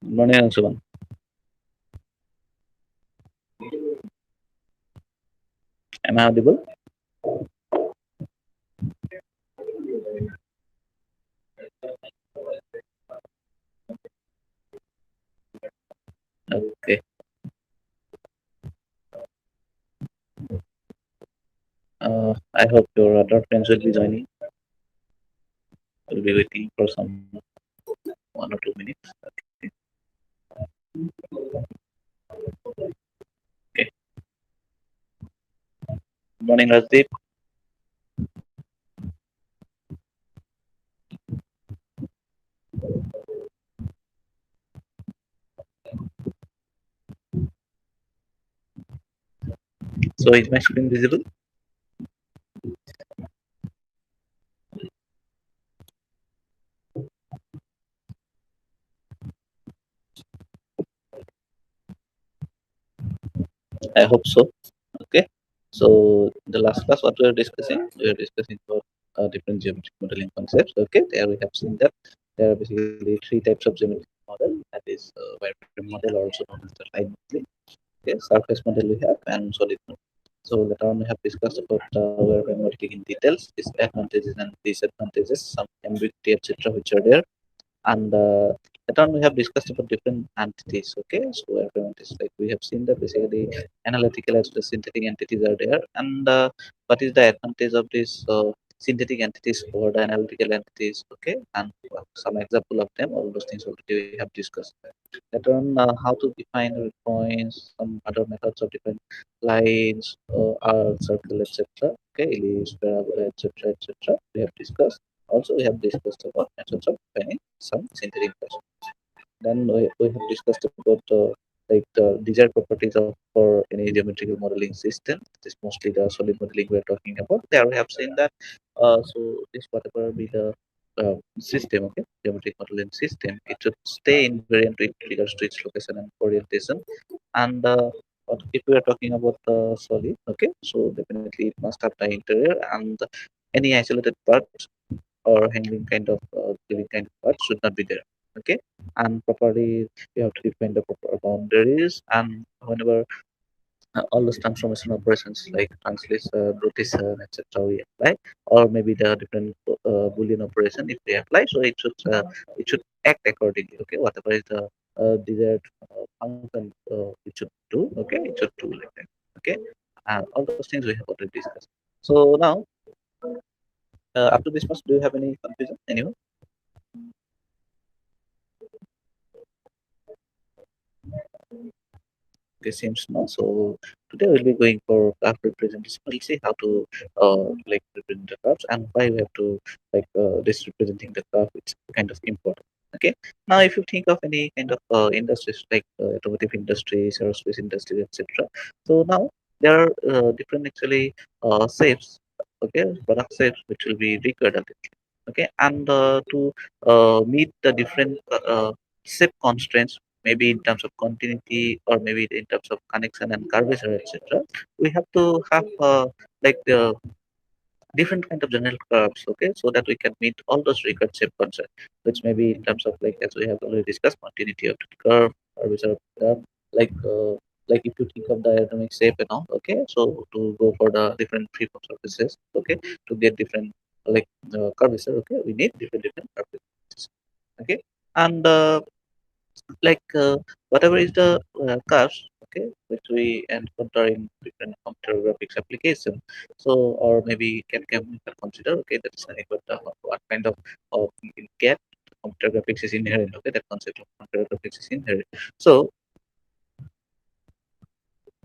Morning, Anshuman. Am I audible? Okay. I hope your other friends will be joining. We'll be waiting for some 1 or 2 minutes. Okay. Morning, Rajdeep. So is my screen visible? I hope so. Okay. So the last class, what we are discussing about different geometric modeling concepts. Okay. There we have seen that there are basically three types of geometric model. That is wireframe model, also known as the line modeling. Okay. Surface model we have and solid model. So later on we have discussed about wireframe modeling in details, its advantages and disadvantages, some ambiguity, etc., which are there. And later on we have discussed about different entities. Okay, so everyone is like we have seen that basically analytical as well as synthetic entities are there. And what is the advantage of these synthetic entities over the analytical entities? Okay, and some example of them, all those things already we have discussed. Later on, how to define points, some other methods of different lines, arc, circle, etc. Okay, ellipse, parabola, etc., etc. We have discussed. Also, we have discussed about methods of defining some synthetic versions. Then we have discussed about like the desired properties of for any geometrical modeling system. This is mostly the solid modeling we are talking about. There we have seen that. So this whatever be the system, okay, geometric modeling system, it should stay invariant with regards to its location and orientation. And if we are talking about the solid, okay, so definitely it must have the interior and any isolated parts or handling kind of living kind of parts should not be there. Okay, and properly you have to define the proper boundaries, and whenever all those transformation operations like translation, rotation, etc. we apply, or maybe the different boolean operation if we apply, so it should act accordingly. Okay, whatever is the desired function it should do. Okay, it should do like that. Okay, and all those things we have already discussed. So now, after this much, do you have any confusion? Anyone? Okay, seems no. So today we'll be going for curve representation. We'll see how to like represent the curves and why we have to like this representing the curve. It's kind of important. Okay. Now, if you think of any kind of industries like automotive industries, aerospace industries, etc. So now there are different actually shapes. Okay, product shapes which will be recurred. Okay, and to meet the different shape constraints, maybe in terms of continuity or maybe in terms of connection and curvature, etc., we have to have like different kind of general curves, okay, so that we can meet all those recurrent shape concepts, which may be in terms of like as we have already discussed, continuity of the curve, curvature of the curve, like like if you think of the aerodynamic shape and all, okay, so to go for the different freeform surfaces, okay, to get different like curvature, okay, we need different curves, okay, and like whatever is the curves, okay, which we encounter in different computer graphics application, so or maybe can we can consider, okay, that is nothing but what kind of get computer graphics is inherent, okay, that concept of computer graphics is inherent. So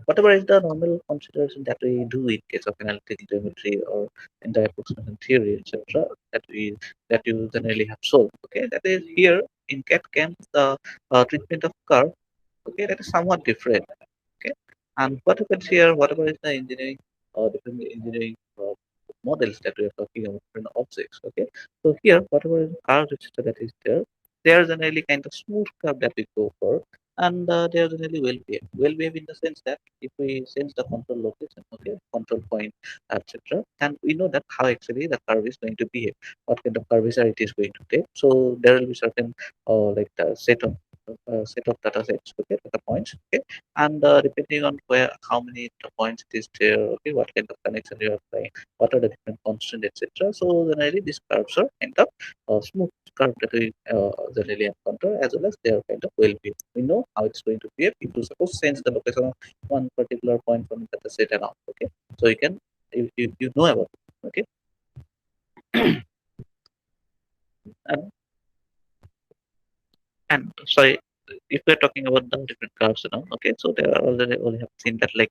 whatever is the normal consideration that we do in case of analytical geometry or in the approximation theory, etc., that you generally have solved, okay, that is here in CAD CAM the treatment of curve, okay, that is somewhat different. Okay, and what happens here, whatever is the engineering or different engineering models that we are talking about, different objects, okay, so here whatever is the curve, etc., that is there, there's an early kind of smooth curve that we go for, and they are generally well behaved. Well behaved in the sense that if we sense the control location, okay, control point, etc., then we know that how actually the curve is going to behave, what kind of curvature it is going to take. So there will be certain like the set of data sets, okay, data points, okay, and depending on where how many data points it is there, okay, what kind of connection you are applying, what are the different constraints, etc. So generally these curves are kind of smooth curve that we generally encounter, as well as they are kind of well behaved. We know how it's going to behave. If you suppose sense the location of one particular point from the data set around, okay, so you can you know about it, okay. And And sorry, if we're talking about the different curves, okay, so there are already only have seen that like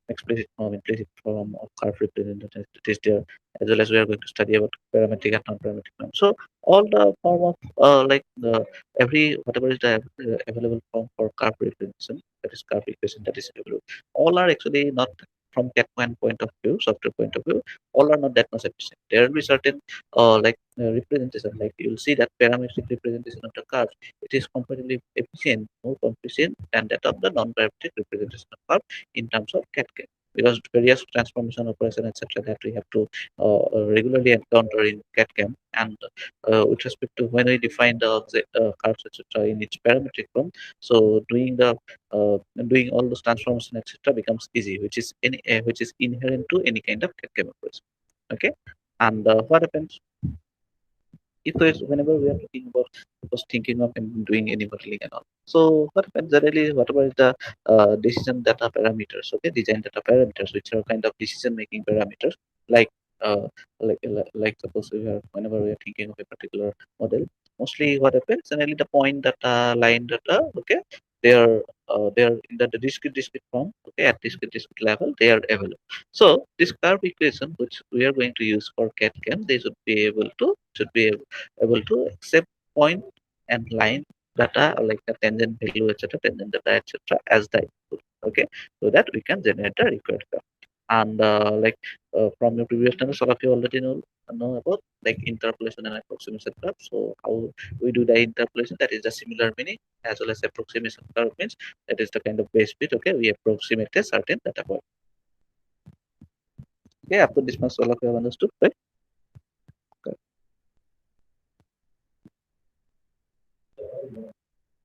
explicit form, implicit form of curve representation is there, as well as we are going to study about parametric and non-parametric form. So all the form of like the every whatever is the available form for curve representation, that is curve equation that is available, all are actually not from CAD point of view, software point of view, all are not that much efficient. There will be certain like representation, like you'll see that parametric representation of the curve, it is comparatively efficient, more efficient than that of the non-parametric representation of curve in terms of CAD/CAM, because various transformation operation, etc., that we have to regularly encounter in CAD/CAM, and with respect to when we define the curves, etc., in its parametric form, so uh, doing all those transformation, etc., becomes easy, which is inherent to any kind of CAD/CAM operation. Okay, and what happens if there's whenever we are talking about was thinking of and doing any modeling and all. So what happens generally, whatever is the decision data parameters, okay, design data parameters, which are kind of decision making parameters, like uh, like suppose we are whenever we are thinking of a particular model, mostly what happens generally the point data, line data, okay, they are in the discrete form, okay, at discrete level they are available. So this curve equation which we are going to use for CAD/CAM, they should be able to accept point and line data, like the tangent value, etc., tangent data, etc., as the input, okay, so that we can generate the required curve. And from your previous numbers, all of you already know about like interpolation and approximation curve. So how we do the interpolation, that is the similar meaning, as well as approximation curve means that is the kind of base bit, okay, we approximate a certain data point. Okay, after this much all of you have understood, right?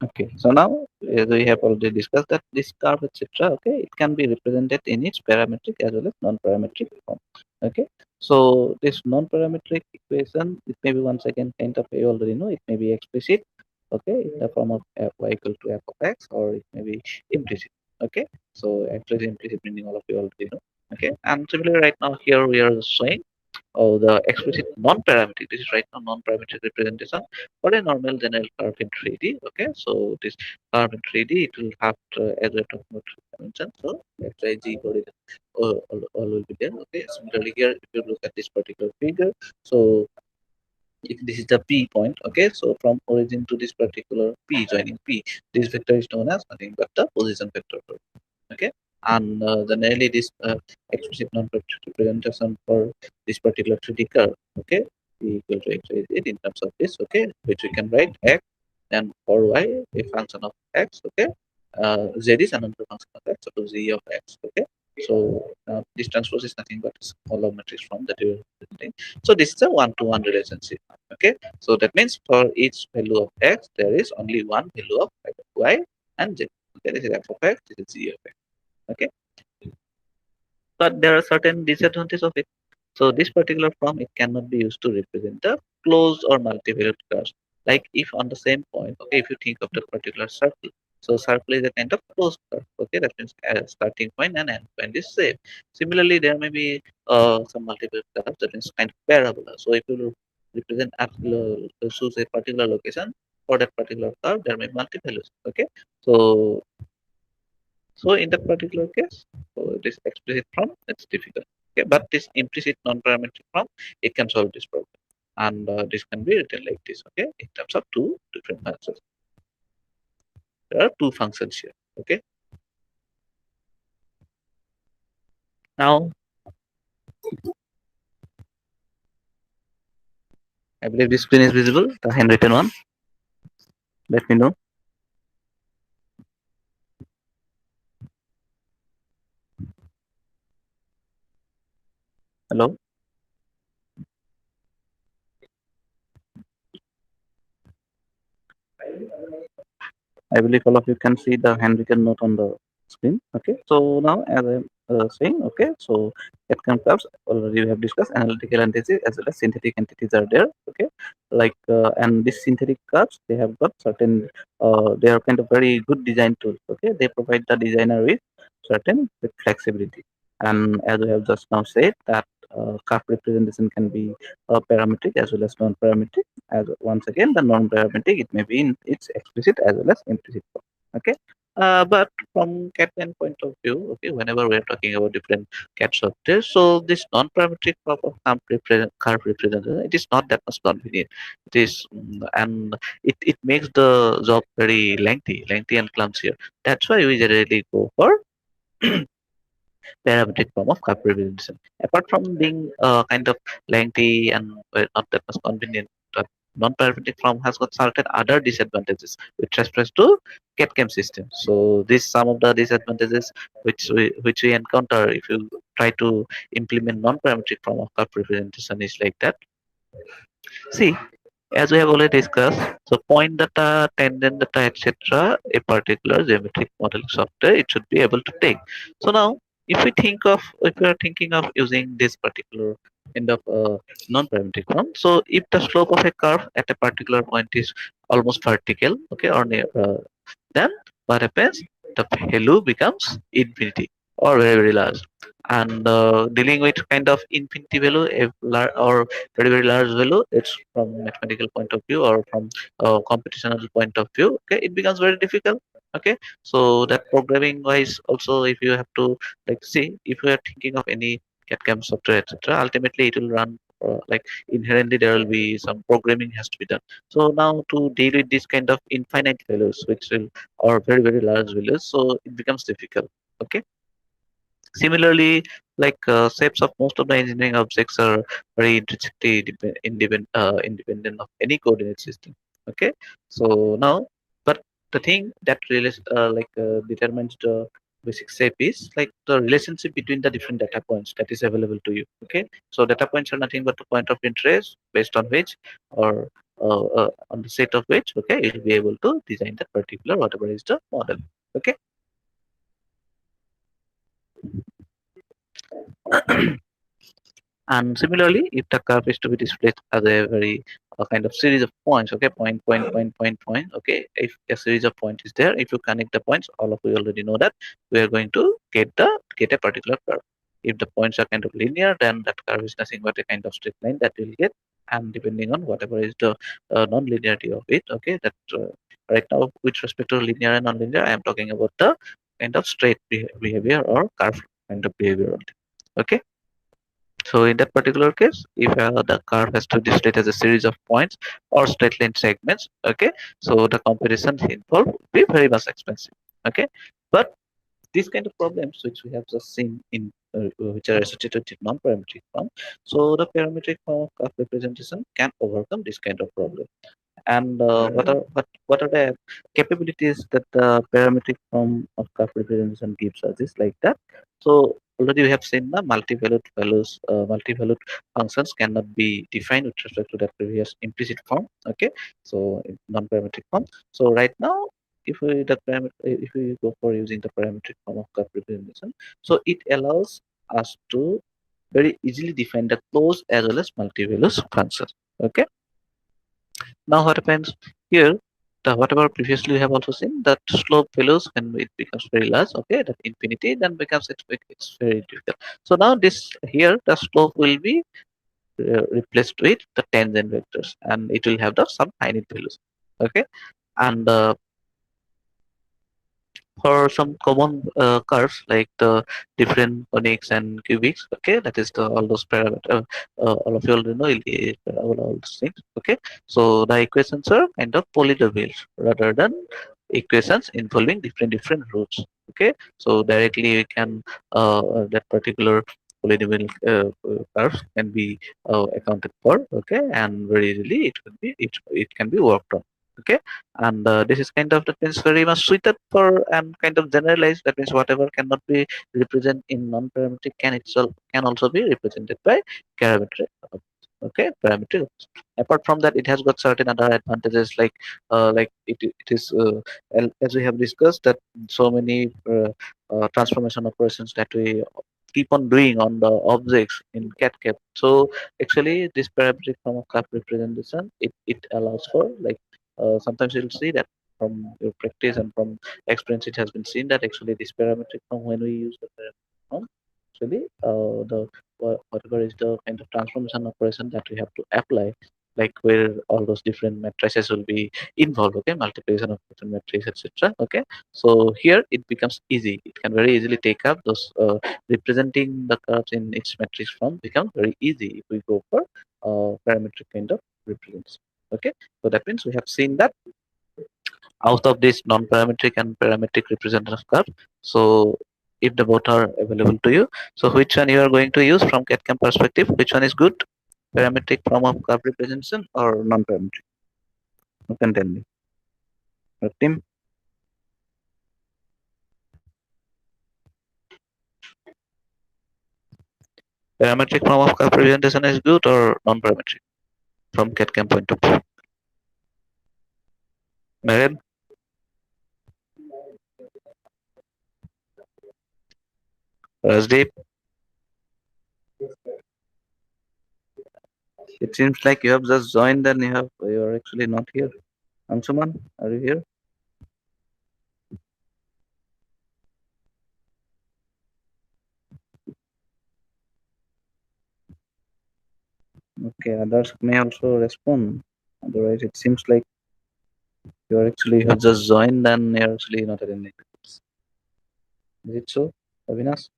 Okay, so now we have already discussed that this curve, etc., okay, it can be represented in its parametric as well as non-parametric form. Okay, so this non-parametric equation, it may be once again kind of you already know, it may be explicit, okay, in the form of f y equal to f of x, or it may be implicit. Okay, so explicit, implicit meaning all of you already know. Okay, and similarly right now here we are showing the explicit non-parametric. This is right now non-parametric representation for a normal general curve in 3D. Okay, so this curve in 3D, it will have as we're talking about dimension. So X, Y, Z coordinate all will be there. Okay, similarly here, if you look at this particular figure, so if this is the P point, okay, so from origin to this particular P joining P, this vector is known as nothing but the position vector. Okay, and generally this explicit non-parametric representation for this particular 3D curve, okay, is equal to x is it in terms of this, okay, which we can write x, and for y a function of x, okay, z is another function of x, so z of x, okay. So this transpose is nothing but smaller matrix from that you're representing. So this is a one-to-one relationship. Okay, so that means for each value of x, there is only one value of y and z. Okay, this is f of x, this is z of x. Okay, but there are certain disadvantages of it. So this particular form, it cannot be used to represent the closed or multivariate curves. Like if on the same point, okay, if you think of the particular circle, so circle is a kind of closed curve. Okay, that means a starting point and end point is same. Similarly, there may be some multivariate curves, that means kind of parabola. So if you represent choose a particular location for that particular curve, there may be multi values. Okay, so in that particular case, so this explicit form, it's difficult. Okay, but this implicit non-parametric form, it can solve this problem. And this can be written like this, okay, in terms of two different functions. There are two functions here, okay. Now, I believe this screen is visible, the handwritten one. Let me know. Hello. I believe all of you can see the handwritten note on the screen. Okay, so now as I'm saying, okay, so at curves already we have discussed analytical entities as well as synthetic entities are there. Okay, like and these synthetic curves they have got certain they are kind of very good design tools. Okay, they provide the designer with certain with flexibility. And as we have just now said that curve representation can be parametric as well as non-parametric. As once again, the non-parametric it may be in its explicit as well as implicit form. Okay, but from Cat-9 point of view, okay, whenever we are talking about different cat software, so this non-parametric form of curve representation, it is not that much convenient. It is, and it makes the job very lengthy and clumsier. That's why we generally go for parametric form of curve representation. Apart from being kind of lengthy and not that much convenient, non-parametric form has got certain other disadvantages with respect to CAD/CAM system. So these some of the disadvantages which we encounter if you try to implement non-parametric form of curve representation is like that. See, as we have already discussed, so point data, tangent data, etc., a particular geometric modeling software, it should be able to take. So now, if we are thinking of using this particular kind of non-parametric form, so if the slope of a curve at a particular point is almost vertical, okay, or near, then what happens? The value becomes infinity or very large. And dealing with kind of infinity value or very large value, it's from mathematical point of view or from computational point of view. Okay, it becomes very difficult. Okay, so that programming wise also, if you have to like see if you are thinking of any CAD/CAM software, etc., ultimately it will run. Like inherently there will be some programming has to be done. So now to deal with this kind of infinite values which will or very large values, so it becomes difficult. Okay, similarly, like shapes of most of the engineering objects are very intrinsically independent of any coordinate system. Okay, so now, but the thing that really determines the basic shape is like the relationship between the different data points that is available to you. Okay, so data points are nothing but the point of interest based on which or on the set of which, okay, you'll be able to design that particular whatever is the model. Okay. And similarly, if the curve is to be displayed as a very kind of series of points, okay, point, okay, if a series of points is there, if you connect the points, all of you already know that we are going to get a particular curve. If the points are kind of linear, then that curve is nothing but a kind of straight line that we'll get. And depending on whatever is the non-linearity of it, okay, that right now with respect to linear and non-linear, I am talking about the kind of straight behavior or curve kind of behavior only. Okay. So in that particular case, if the curve has to be displayed as a series of points or straight line segments, okay, so the comparison involved will be very much expensive. Okay, but these kind of problems which we have just seen in which are associated with non-parametric form, so the parametric form of curve representation can overcome this kind of problem. And what are the capabilities that the parametric form of curve representation gives us is like that. So already we have seen the multi-valued values, multi-valued functions cannot be defined with respect to that previous implicit form. Okay, so in non-parametric form. So right now, if we go for using the parametric form of curve representation, so it allows us to very easily define the closed as well as multi-values functions. Okay. Now what happens here? The whatever previously we have also seen that slope values when it becomes very large, okay, that infinity then becomes it's very difficult. So now this here the slope will be replaced with the tangent vectors, and it will have the some finite values. Okay, and for some common curves like the different conics and cubics, okay, that is the all those parameters, all of you already know all those things. Okay, so the equations are kind of polynomials rather than equations involving different roots. Okay, so directly we can that particular polynomial curves can be accounted for. Okay, and very easily it can be worked on. Okay, and this is kind of, that means, very much suited for and kind of generalized. That means whatever cannot be represented in non-parametric can itself can also be represented by parametric. Okay, parametric. Apart from that, it has got certain other advantages, like it is as we have discussed, that so many transformation operations that we keep on doing on the objects in CAD. So actually, this parametric form of curve representation, it allows for, like, sometimes you'll see that from your practice and from experience, it has been seen that actually this parametric form, when we use the parametric form, actually the whatever is the kind of transformation operation that we have to apply, like where all those different matrices will be involved. Okay, multiplication of different matrices, etc. Okay, so here it becomes easy. It can very easily take up those representing the curves in its matrix form becomes very easy if we go for parametric kind of representation. Okay, so that means we have seen that out of this non-parametric and parametric representative curve. So if the both are available to you, so which one you are going to use from CAD perspective? Which one is good? Parametric form of curve representation or non-parametric? You can tell me. Team, parametric form of curve representation is good or non-parametric from CAD point of view? Maren, Rajdeep, it seems like you have just joined and you are actually not here. Ansuman, are you here? Okay, others may also respond. Otherwise, it seems like you have just joined and you're actually not attending. Is it so, Avinash?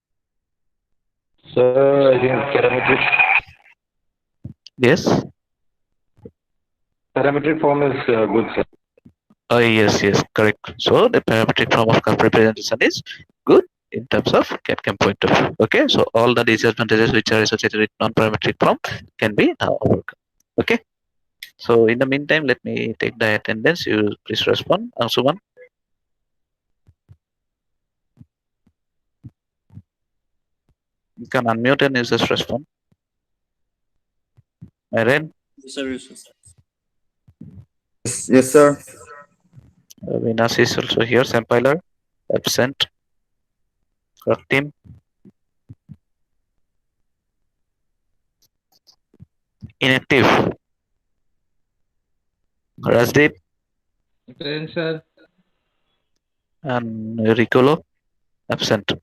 Sir, again, Yes. parametric form is good, sir. Yes, yes, correct. So the parametric form of curve representation is good in terms of CAD point of view. Okay, so all the disadvantages which are associated with non-parametric form can be now overcome. Okay. So in the meantime, let me take the attendance. You please respond. Ansuman, you can unmute and you just respond. Maren, Yes, yes, sir. Vinas is also here. Sampiler, absent. Raktim, inactive. Rajdeep Present, sir. and Ricolo, absent.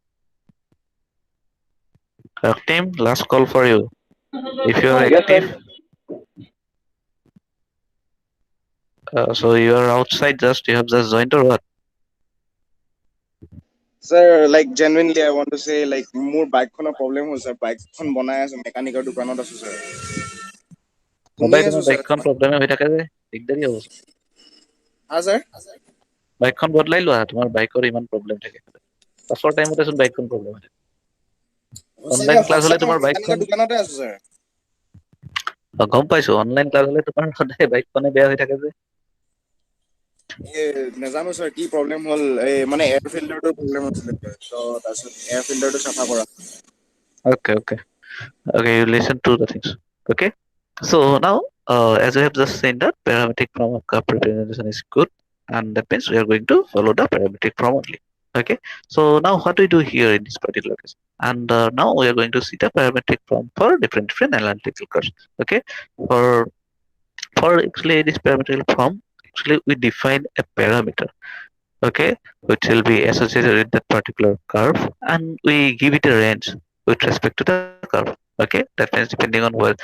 Raktim, last call for you. If you are Yes, sir. active, so you are outside, just you have just joined or what? Sir, like genuinely, I want to say like more বাইকখনৰ problem হৈছে বাইকখন বনাই আছে মেকানিকৰ দোকানত আছো sir শুনি সদায় আছো তোমাৰ sir বাইকখন প্ৰব্লেমে হৈ থাকে যে দিগদাৰি হ'ব। হা sir বাইকখন বদলাই লোৱা, তোমাৰ বাইকৰ ইমান প্ৰব্লেম থাকে। পাছৰ টাইমতে চোন বাইকখন প্ৰব্লেম হয়। সঁচাকে অনলাইন ক্লাছ সঁচা হলে মই তোমাৰ মেকানিকৰ বাইকখন, দোকানতে আছো sir গম পাইছো, অনলাইন ক্লাছ হলে তোমাৰ সদায় বাইকখনে বেয়া হৈ থাকে যে। এই নাজানো sir কি problem হ'ল এই মানে এয়াৰ ফিল্টাৰটোৰ problem হৈছিলে so তাৰপিছত এয়াৰ ফিল্টাৰটো চাফা কৰা Okay, okay, okay. You listen to the things. Okay. So now, as I have just seen that parametric form of curve representation is good, and that means we are going to follow the parametric form only. Okay. So now, what we do here in this particular case, and now we are going to see the parametric form for different analytical curves. Okay. For actually this parametric form, actually we define a parameter, okay, which will be associated with that particular curve, and we give it a range with respect to the curve. Okay, that means depending on where,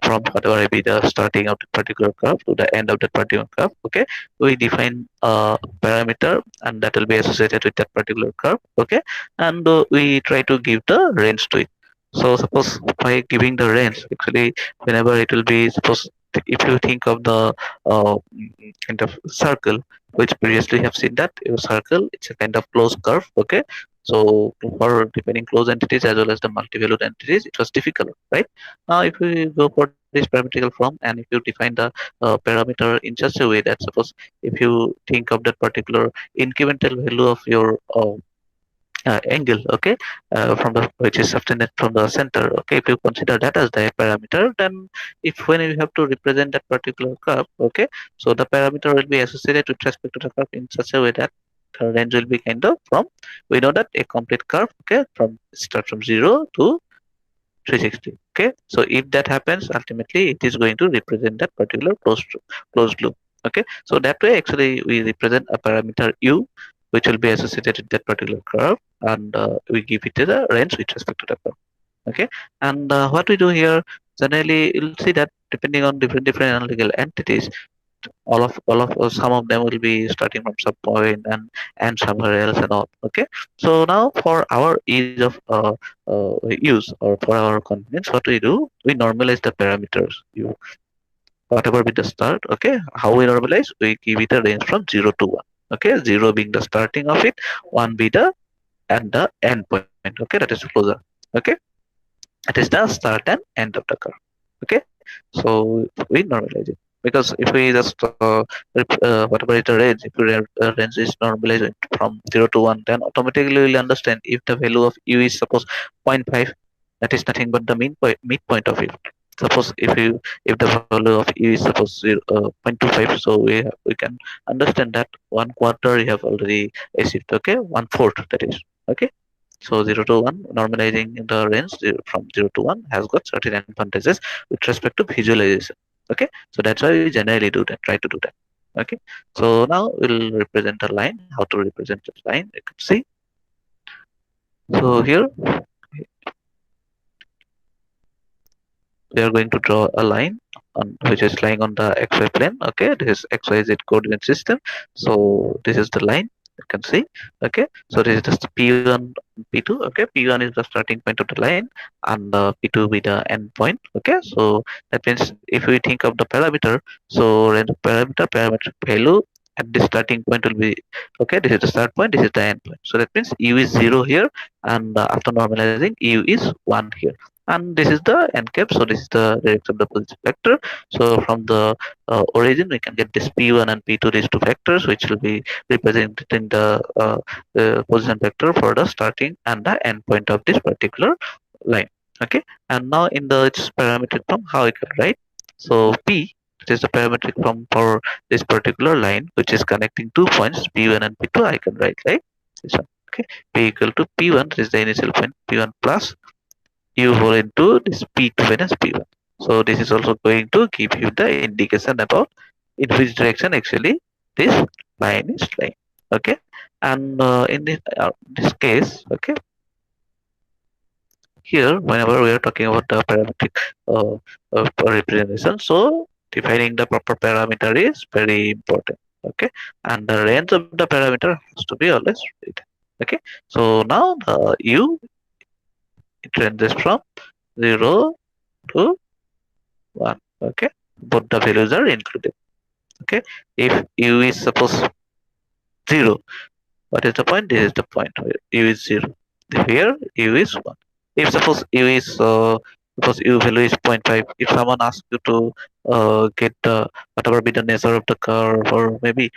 from whatever may be the starting of the particular curve to the end of that particular curve. Okay, we define a parameter and that will be associated with that particular curve. Okay, and we try to give the range to it. So suppose by giving the range, actually whenever it will be, suppose if you think of the kind of circle, which previously have seen that a circle, it's a kind of closed curve. Okay, So for defining closed entities as well as the multi-valued entities, it was difficult, right? Now, if we go for this parametrical form and if you define the parameter in such a way that suppose if you think of that particular incremental value of your angle, okay, from the which is subtended from the center, okay, if you consider that as the parameter, then if when you have to represent that particular curve, okay, so the parameter will be associated with respect to the curve in such a way that the range will be kind of from, we know that a complete curve, okay, from start from 0 to 360, okay, so if that happens, ultimately it is going to represent that particular closed loop, okay, so that way actually we represent a parameter u which will be associated with that particular curve, and we give it to the range with respect to the curve, okay, and what we do here, generally you'll see that depending on different analytical entities, all of some of them will be starting from some point and somewhere else and all, okay, so now for our ease of use or for our convenience, what we do, we normalize the parameters you whatever be the start, okay, how we normalize, we give it a range from 0 to 1, okay, 0 being the starting of it, 1 be the and the end point, okay, that is the closer, okay, it is the start and end of the curve, okay, so we normalize it, because if we just whatever is the range, if the range is normalized from 0 to 1, then automatically we'll understand if the value of u is suppose zero point 0.5, that is nothing but the midpoint of it. Suppose if the value of u is suppose 0.25, so we can understand that 1/4 you have already achieved, okay, 1/4 that is, okay, so 0 to 1, normalizing in the range from 0 to 1 has got certain advantages with respect to visualization. Okay, so that's why we generally do that, try to do that. Okay, so now we'll represent a line. How to represent this line? You can see. So here we are going to draw a line on which is lying on the xy plane. Okay, this is xyz coordinate system. So this is the line you can see. Okay, so this is just p1, p2. Okay, p1 is the starting point of the line and p2 be the end point. Okay, so that means if we think of the parameter, so when the parametric value at the starting point will be, okay, this is the start point, this is the end point, so that means u is 0 here, and after normalizing u is 1 here, and this is the end cap, so this is the direction of the position vector. So from the origin we can get this p1 and p2, these two vectors, which will be represented in the position vector for the starting and the end point of this particular line. Okay, and now in the parametric form, how I can write, so p, which is the parametric form for this particular line which is connecting 2 points p1 and p2, I can write like this one. Okay, p equal to p1, this is the initial point, p1 plus u whole into this p2 minus p1. So this is also going to give you the indication about in which direction actually this line is lying. Okay, and in this case, okay, here whenever we are talking about the parametric representation, so defining the proper parameter is very important. Okay, and the range of the parameter has to be always written. Okay, so now the u, it ranges from 0 to 1. Okay, both the values are included. Okay, if u is suppose 0, what is the point? This is the point where u is 0. Here u is 1. If suppose u is suppose u value is 0.5, if someone asks you to get the whatever be the nature of the curve, or maybe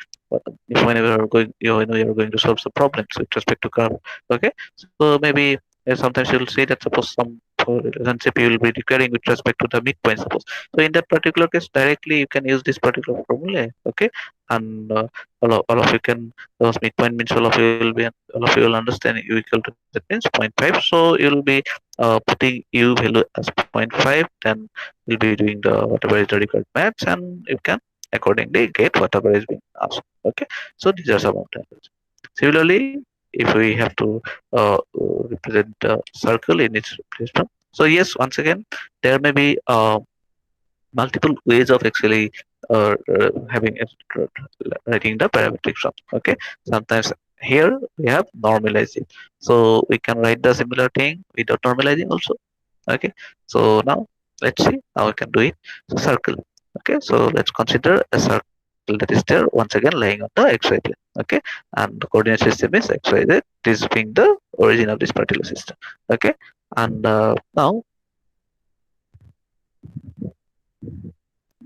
if whenever you're going, you know, you're going to solve some problems with respect to curve. Okay, so maybe sometimes you'll say that suppose some relationship you will be requiring with respect to the midpoint, suppose. So in that particular case, directly you can use this particular formula. Okay, and all of you can, those midpoint means all of you will be, all of you will understand u equal to, that means zero point 0.5. So you'll be putting u value as 0.5, then you'll be doing the whatever is the required maths, and you can accordingly get whatever is being asked. Okay, so these are some of the answers. Similarly, if we have to represent the circle in its system, so yes, once again there may be multiple ways of actually having it, writing the parametric sum. Okay, sometimes here we have normalizing, so we can write the similar thing without normalizing also. Okay, so now let's see how we can do it. So circle. Okay, so let's consider a circle that is there once again lying on the xy plane. Okay, and the coordinate system is xyz, this being the origin of this particular system. Okay, and now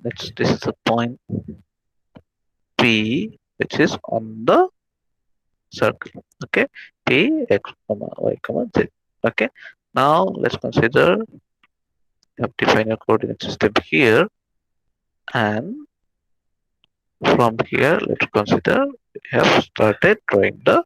this is the point P, which is on the circle. Okay, P x comma y comma z. Okay, now let's consider you have defined your coordinate system here, and from here let's consider we have started drawing the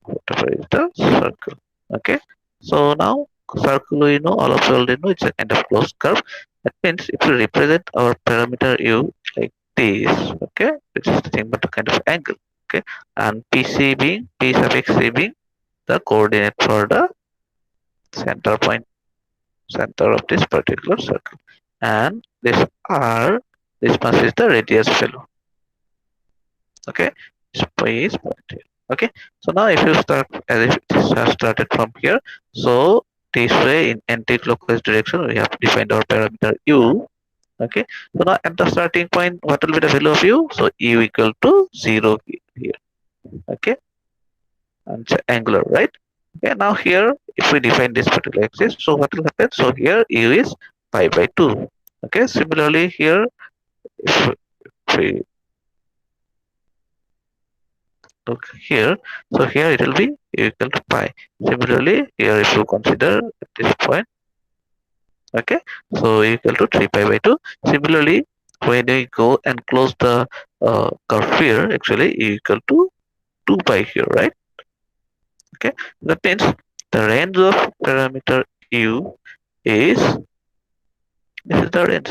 whatever is the circle. Okay, so now circle, we know, all of you already know, it's a kind of closed curve. That means if we represent our parameter u like this, okay, which is nothing but a kind of angle, okay, and pc being p suffix c being the coordinate for the center point, center of this particular circle, and this r, this much is the radius value. Okay, space point here. Okay, so now if you start as if this has started from here, so this way in anti-clockwise direction we have defined our parameter u. Okay, so now at the starting point, what will be the value of u? So u equal to 0 here. Okay, and it's angular, right? Okay, now here if we define this particular axis, so what will happen? So here u is pi by 2. Okay, similarly here if we look here, so here it will be equal to pi. Similarly here if you consider at this point, okay, so equal to 3 pi by 2. Similarly when we go and close the curve here, actually equal to 2 pi here, right? Okay, that means the range of parameter u is, this is the range.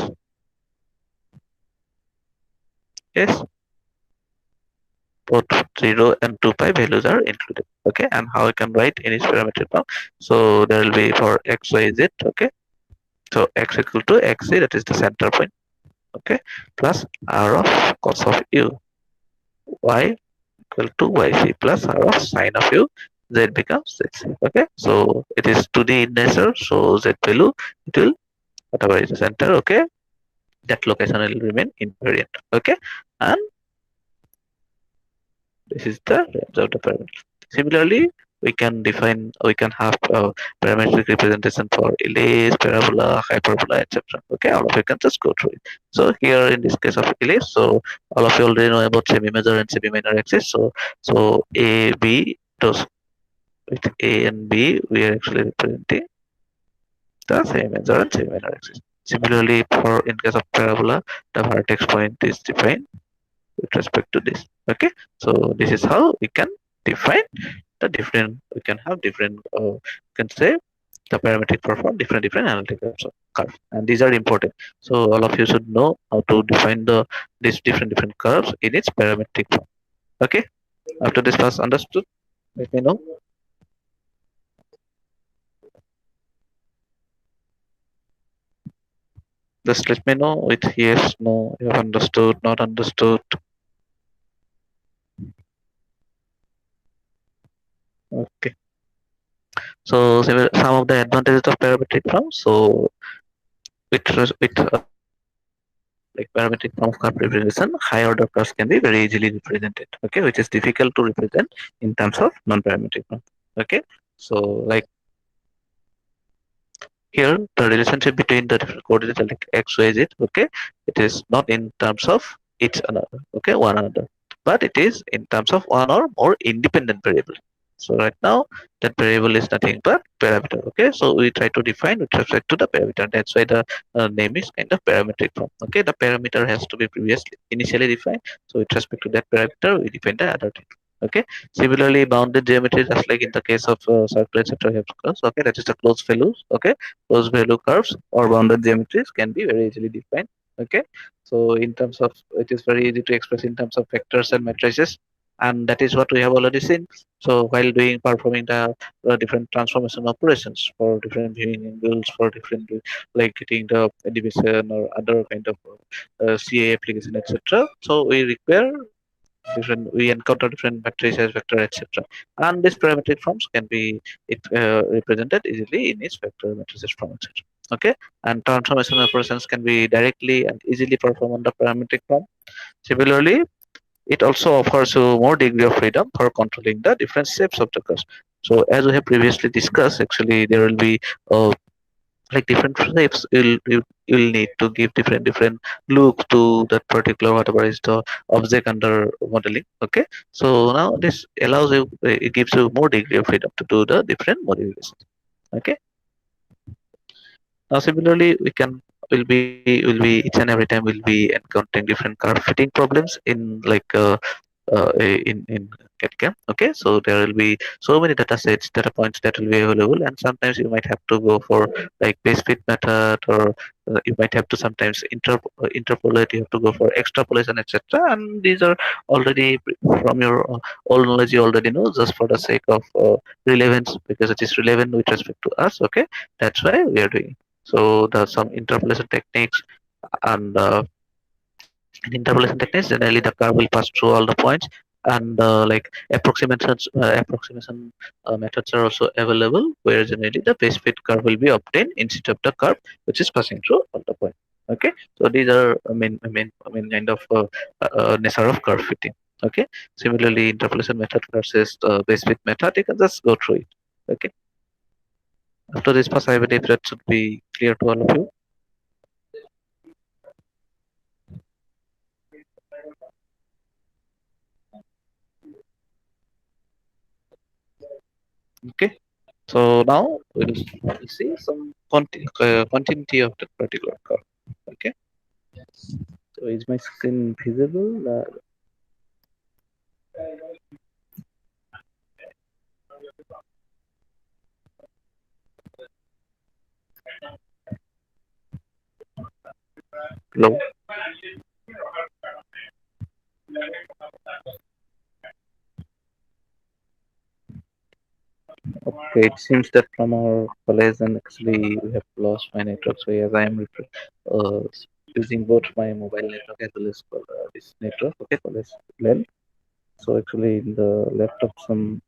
Yes, both 0 and 2 pi values are included. Okay, and how I can write in each parameter now? So there will be for x, y, z. Okay, so x equal to xc, that is the center point. Okay, plus r of cos of u, y equal to yc plus r of sine of u, z becomes zc. Okay, so it is 2D in nature, so z value, it will, whatever is the center, okay, that location will remain invariant. Okay, and this is the range of the parameter. Similarly, we can have parametric representation for ellipse, parabola, hyperbola, etc. Okay, all of you can just go through it. So here in this case of ellipse, so all of you already know about semi-major and semi-minor axis. So A, B, those with A and B, we are actually representing the semi-major and semi-minor axis. Similarly, for in case of parabola, the vertex point is defined with respect to this. Okay, so this is how we can define the different, we can have different you can say the parametric curve for different analytic types of curve, and these are important. So all of you should know how to define the these different curves in its parametric form. Okay, after this class understood, let me know. Just let me know with yes, no, you have understood, not understood. Okay, so some of the advantages of parametric form. So with like parametric form of curve representation, high order curves can be very easily represented. Okay, which is difficult to represent in terms of non-parametric form. Okay, so like here the relationship between the different coordinates like x, y, z. Okay, it is not in terms of each another. Okay, one another, but it is in terms of one or more independent variable. So right now that variable is nothing but parameter. Okay, so we try to define with respect to the parameter. That's why the name is kind of parametric form. Okay, the parameter has to be previously initially defined. So with respect to that parameter, we define the other thing. Okay, similarly bounded geometry, just like in the case of circle, etc. We have discussed. Okay, that is the closed values. Okay, closed value curves or bounded geometries can be very easily defined. Okay, so in terms of, it is very easy to express in terms of vectors and matrices, and that is what we have already seen. So while doing performing the different transformation operations for different viewing angles, for different like getting the animation or other kind of CA application, etc. So we require different, we encounter different matrices, vector, etc. And these parametric forms can be represented easily in its vector matrices form, etc. Okay, and transformation operations can be directly and easily performed on the parametric form. Similarly, it also offers you more degree of freedom for controlling the different shapes of the curves. So as we have previously discussed, actually there will be like different shapes. You'll need to give different look to that particular whatever is the object under modeling. Okay, so now this allows you, it gives you more degree of freedom to do the different modifications. Okay, now similarly we can will be each and every time we'll be encountering different curve fitting problems in like in CAD-CAM. Okay, so there will be so many data sets, data points that will be available, and sometimes you might have to go for like base fit method, or you might have to sometimes interpolate. You have to go for extrapolation, etc. And these are already from your old knowledge. You already know, just for the sake of relevance, because it is relevant with respect to us. Okay, that's why we are doing. So there's some interpolation techniques, and in interpolation techniques, generally the curve will pass through all the points, and like approximation methods are also available, where generally the base fit curve will be obtained instead of the curve which is passing through all the points. Okay, so these are I mean kind of nature of curve fitting. Okay, similarly interpolation method versus base fit method, you can just go through it. Okay, after this pass, I believe that should be clear to all of you. Okay. So now we'll see some continuity of that particular curve. Okay. So is my screen visible? Low. Okay. It seems that from our college, and actually we have lost my network. So yes, I am uh, using both my mobile network as well as this network. Okay, college LAN. So actually in the laptop, some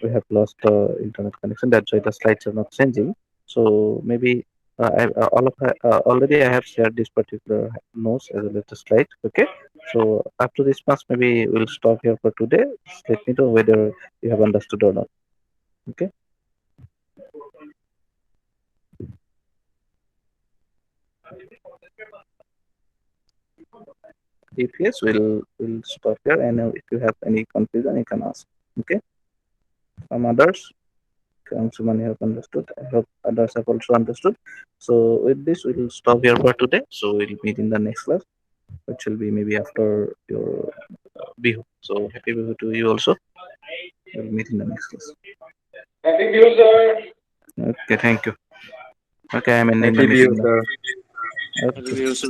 we have lost internet connection. That's why the slides are not changing. So maybe already I have shared this particular notes as well as the slide. Okay. So after this class, maybe we'll stop here for today. Just let me know whether you have understood or not. Okay. If yes, we'll stop here. And if you have any confusion, you can ask. Okay. Some others. Someone have understood. I hope others have also understood. So with this, we'll stop here for today. So we'll meet in the next class, which will be maybe after your Bihu. So happy Bihu to you also. We'll meet in the next class. Happy views, sir. Okay, thank you. Okay, I'm ending the Happy views, meeting now. sir. Happy Okay. New Year, sir.